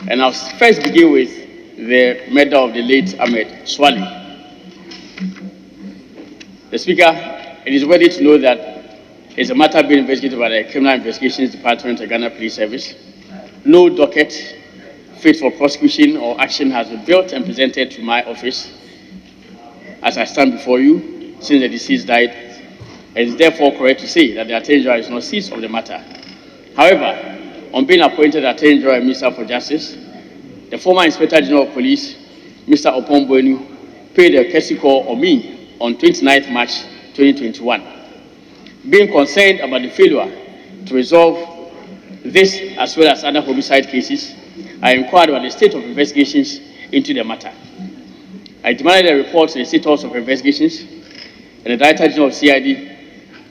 And I'll first begin with the murder of the late Ahmed Suale. The Speaker, it is worthy to know that it's a matter being investigated by the Criminal Investigations Department of Ghana Police Service. No docket fit for prosecution or action has been built and presented to my office as I stand before you since the deceased died. It is therefore correct to say that the Attorney General is not seized of the matter. However, on being appointed Attorney General and Minister for Justice, the former Inspector General of Police, Mr. Opombwenu, paid a courtesy call on me on 29th March 2021. Being concerned about the failure to resolve this as well as other homicide cases, I inquired about the state of investigations into the matter. I demanded a report on the status of investigations, and the Director General of CID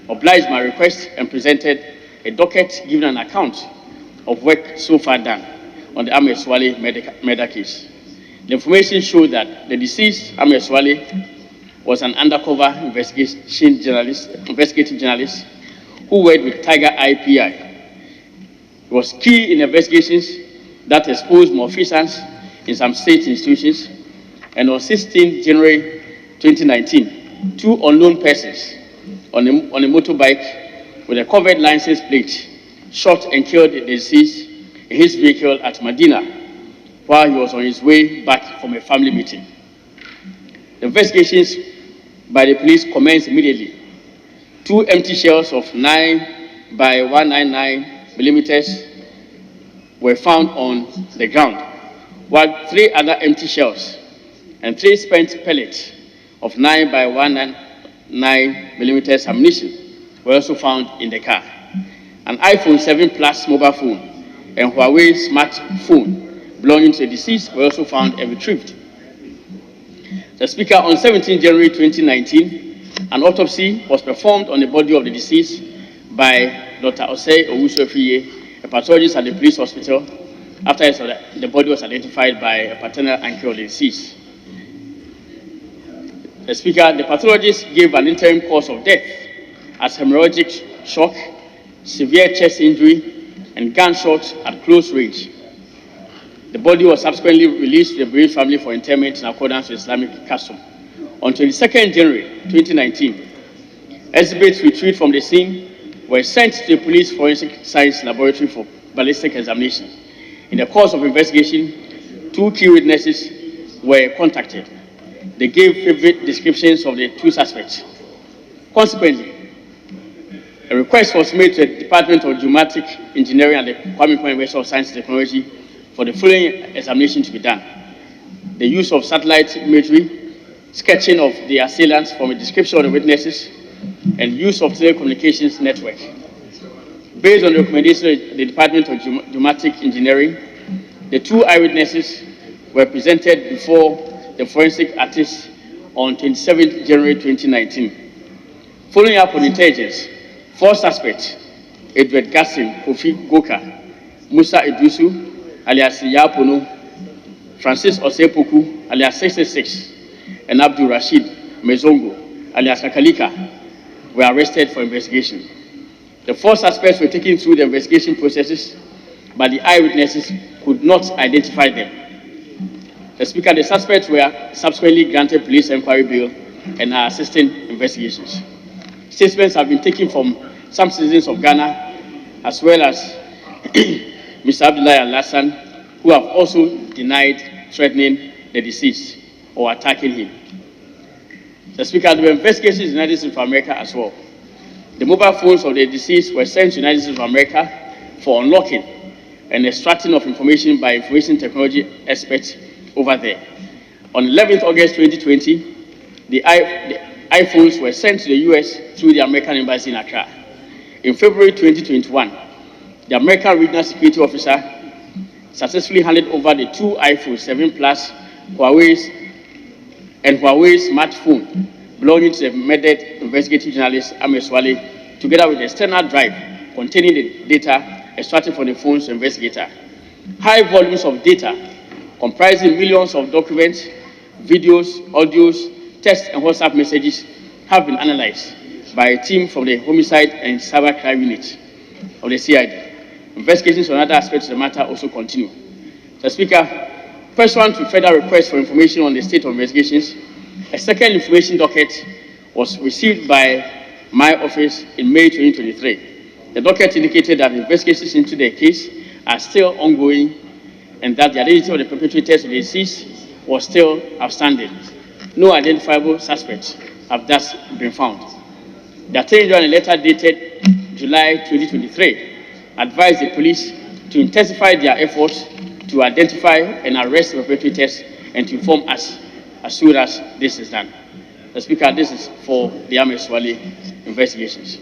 obliged my request and presented a docket giving an account of work so far done on the Ahmed Suale murder case. The information showed that the deceased Ahmed Suale was an undercover investigative journalist who worked with Tiger IPI. He was key in investigations that exposed malfeasance in some state institutions, and on 16 January 2019, two unknown persons on a motorbike with a covered license plate shot and killed the deceased in his vehicle at Medina while he was on his way back from a family meeting. The investigations by the police commenced immediately. Two empty shells of 9 by 199 millimeters were found on the ground, while 3 other empty shells and 3 spent pellets of 9 by 199 millimeters ammunition were also found in the car. An iPhone 7 Plus mobile phone and Huawei smartphone belonging to the deceased were also found and retrieved. The Speaker, on 17 January 2019, an autopsy was performed on the body of the deceased by Dr. Osei Owusu-Efiye, a pathologist at the police hospital, after the body was identified by a paternal uncle of the deceased. The Speaker, the pathologist gave an interim cause of death as hemorrhagic shock, severe chest injury, and gunshot at close range. The body was subsequently released to the bereaved family for interment in accordance with Islamic custom. On 22nd January 2019, exhibits retrieved from the scene were sent to the police forensic science laboratory for ballistic examination. In the course of investigation, 2 key witnesses were contacted. They gave vivid descriptions of the 2 suspects. Consequently, a request was made to the Department of Geomatic Engineering and the Kwame Nkrumah University of Science and Technology for the following examination to be done: the use of satellite imagery, sketching of the assailants from a description of the witnesses, and use of telecommunications network. Based on the recommendation of the Department of Geomatic Engineering, the 2 eyewitnesses were presented before the forensic artist on 27 January 2019. Following up on intelligence, 4 suspects, Edward Gassin, Kofi Goka, Musa Idrisu, alias Yapono, Francis Osepoku, alias 66, and Abdul Rashid Mezongo, alias Kakalika, were arrested for investigation. The 4 suspects were taken through the investigation processes, but the eyewitnesses could not identify them. The Speaker, the suspects were subsequently granted police inquiry bail and are assisting investigations. Statements have been taken from some citizens of Ghana, as well as Mr. Abdullahi Al-Hassan, who have also denied threatening the deceased or attacking him. The Speaker, there were investigations in the United States of America as well. The mobile phones of the deceased were sent to the United States of America for unlocking and extracting of information by information technology experts over there. On 11th August 2020, the iPhones were sent to the US through the American Embassy in Accra. In February 2021, the American Regional Security Officer successfully handed over the 2 iPhone 7 Plus Huawei smartphone belonging to the murdered investigative journalist Ahmed Suale, together with the external drive containing the data extracted from the phones to investigator. High volumes of data comprising millions of documents, videos, audios, text, and WhatsApp messages have been analyzed by a team from the Homicide and Cybercrime Unit of the CID. Investigations on other aspects of the matter also continue. The Speaker, pursuant to further request for information on the state of investigations, a second information docket was received by my office in May 2023. The docket indicated that investigations into the case are still ongoing and that the identity of the perpetrators of the deceased was still outstanding. No identifiable suspects have thus been found. The Attorney General, in a letter dated July 2023, advised the police to intensify their efforts to identify and arrest the perpetrators and to inform us as soon as this is done. The Speaker, this is for the Ahmed Suale investigations.